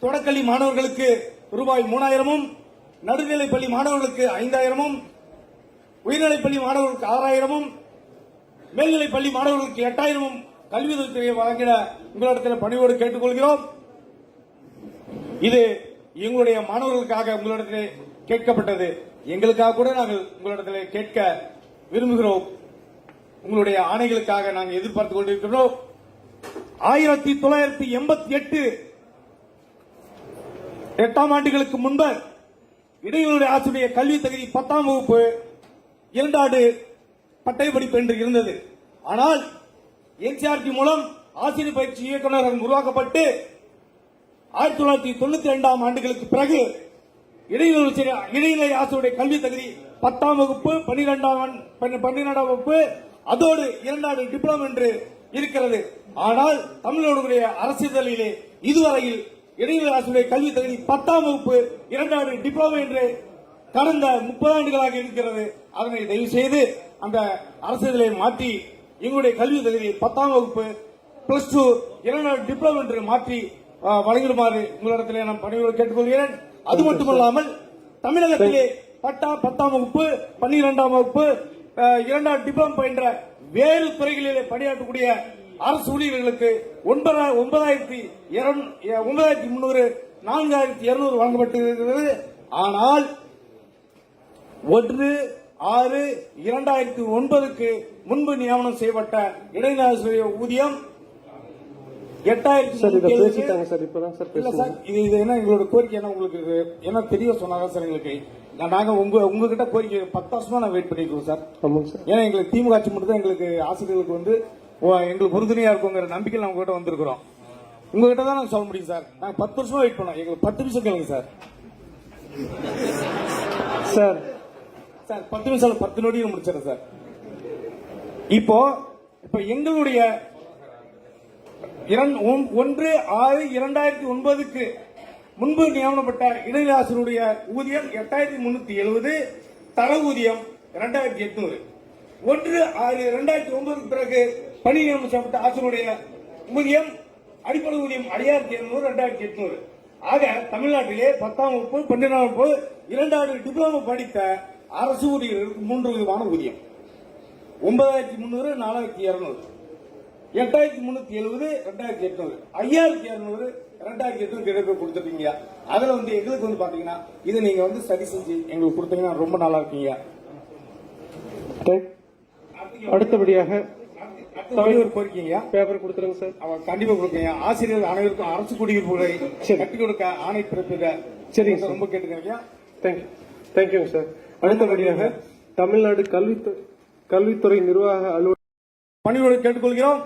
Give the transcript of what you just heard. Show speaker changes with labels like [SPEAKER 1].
[SPEAKER 1] தொடக்கல்வி மாணவர்களுக்கு ரூபாய் 3000, நடுநிலைப் பள்ளி மாணவர்களுக்கு 5000, உயர்நிலைப் பள்ளி மாணவர்களுக்கு 6000, மேல்நிலைப் பள்ளி மாணவர்களுக்கு 8000 கல்வித்துறையை வழங்கிட உங்களிடத்தில் பணிவோடு கேட்டுக்கொள்கிறோம். இது எங்களுடைய மாணவர்களுக்காக உங்களிடத்தில் கேட்கப்பட்டது. எங்களுக்காக கூட நாங்கள் உங்களிடத்தில் கேட்க விரும்புகிறோம். உங்களுடைய ஆணைகளுக்காக நாங்கள் எதிர்பார்த்துக் கொண்டிருக்கிறோம். 1988 8ஆம் ஆண்டுகளுக்கு முன்பு இடைநிலை ஆசிரியர் கல்வி தகுதி 10ஆம் வகுப்பு 2 ஆண்டு பட்டய படிப்பு என்று இருந்தது. ஆனால் என்சிஆர்டி மூலம் ஆசிரியர் பயிற்சி இயக்குநரகம் உருவாக்கப்பட்டு 1992ஆம் ஆண்டுகளுக்கு பிறகு இடைநிலை ஆசிரியர் கல்வி தகுதி 10ஆம் வகுப்பு 12ஆம் வகுப்பு அதோடு 2 ஆண்டு டிப்ளமோ என்று இருக்கிறது. ஆனால் தமிழ்நாடுடைய அரசியலிலே இதுவரையில் இடைநிலை ஆசிரியர் கல்வி தகுதி 10ஆம் வகுப்பு 2 ஆண்டு டிப்ளமோ என்று கடந்த 30 ஆண்டுகளாக இருக்கிறது. அதனை தயவு செய்து அந்த அரசியலை மாற்றி எங்களுடைய கல்வி தகுதி 10ஆம் வகுப்பு +2 2 ஆண்டு டிப்ளமோ என்று மாற்றி வழங்கிடுமாறு உங்களிடத்திலே நான் பணியோடு கேட்டுக்கொள்கிறேன். அது மட்டுமல்லாமல் தமிழகத்திலே பட்டா 10ஆம் வகுப்பு 12ஆம் வகுப்பு 2 ஆண்டு டிப்ளமோ பயின்ற வேறு துறைகளிலே பணியாற்றக்கூடிய அரசு ஊழியர்களுக்கு 9300 4200 வழங்கப்பட்டிருக்கிறது. ஆனால் 1/6/2009 முன்பு நியமனம் செய்யப்பட்ட இடைநிலை ஆசிரியர் ஊதியம் 8000. இது என்ன எங்களோட கோரிக்கை என்ன உங்களுக்கு என்ன தெரிய சொன்னாங்க சார். எங்களுக்கு நாங்க உங்ககிட்ட கோரிக்கை 10 வருஷமா நான் வெயிட் பண்ணிருக்கோம் சார். ஏன்னா எங்களுக்கு திமுக ஆட்சி மட்டும் தான் எங்களுக்கு ஆசிரியர்களுக்கு வந்து எங்களுக்கு உறுதுணையா இருக்குங்கிற நம்பிக்கை நான் உங்ககிட்ட வந்திருக்கிறோம். உங்ககிட்ட தான் நாங்க சொல்ல முடியும் சார். நாங்க 10 வருஷமா வெயிட் பண்ணோம். எங்களுக்கு 10 நிமிஷம் கேளுங்க சார். சார் 10 நிமிஷம் 10 நொடியும் முடிச்சிடறேன் சார். இப்போ எங்களுடைய 1/6/2009 முன்பு நியமனப்பட்ட இடைநிலை ஆசிரியருடைய ஊதியம் 8370, தர ஊதியம் 2800. 1/6/2009 பிறகு பணி நியமனம் செய்யப்பட்ட ஆசிரியருடைய ஊதியம் அடிப்படை ஊதியம் 5700, 2800. ஆக தமிழ்நாட்டிலே 10ஆம் வகுப்பு 12ஆம் வகுப்பு 2 ஆண்டு டிப்ளமோ படித்த அரசு ஊழியர்களுக்கு 3 விதமான ஊதியம் 9300, 4200, 8370, 2800, 5200, 2800 கிடைக்க கொடுத்துட்டீங்க. அதுல எங்களுக்கு பாத்தீங்கன்னா இதை நீங்க சரி செஞ்சு எங்களுக்கு கொடுத்தீங்கன்னா ரொம்ப நல்லா இருக்கீங்க.
[SPEAKER 2] அடுத்தபடியாக
[SPEAKER 1] ஒரு கோரிக்கைங்க
[SPEAKER 2] பேப்பர் கொடுத்துருங்க சார்.
[SPEAKER 1] கண்டிப்பா கொடுக்கீங்க. ஆசிரியர்கள் அனைவருக்கும் அரசு குடியிருப்புகளை கட்டிக் கொடுக்க ஆணை பிறப்பிக்க
[SPEAKER 2] சரிங்க
[SPEAKER 1] ரொம்ப கேட்டுக்கிறீங்க.
[SPEAKER 2] Thank you sir. அடுத்தபடியாக தமிழ்நாடு கல்வித்துறை நிர்வாக அலுவலர்
[SPEAKER 1] பணியோடு கேட்டுக்கொள்கிறோம்.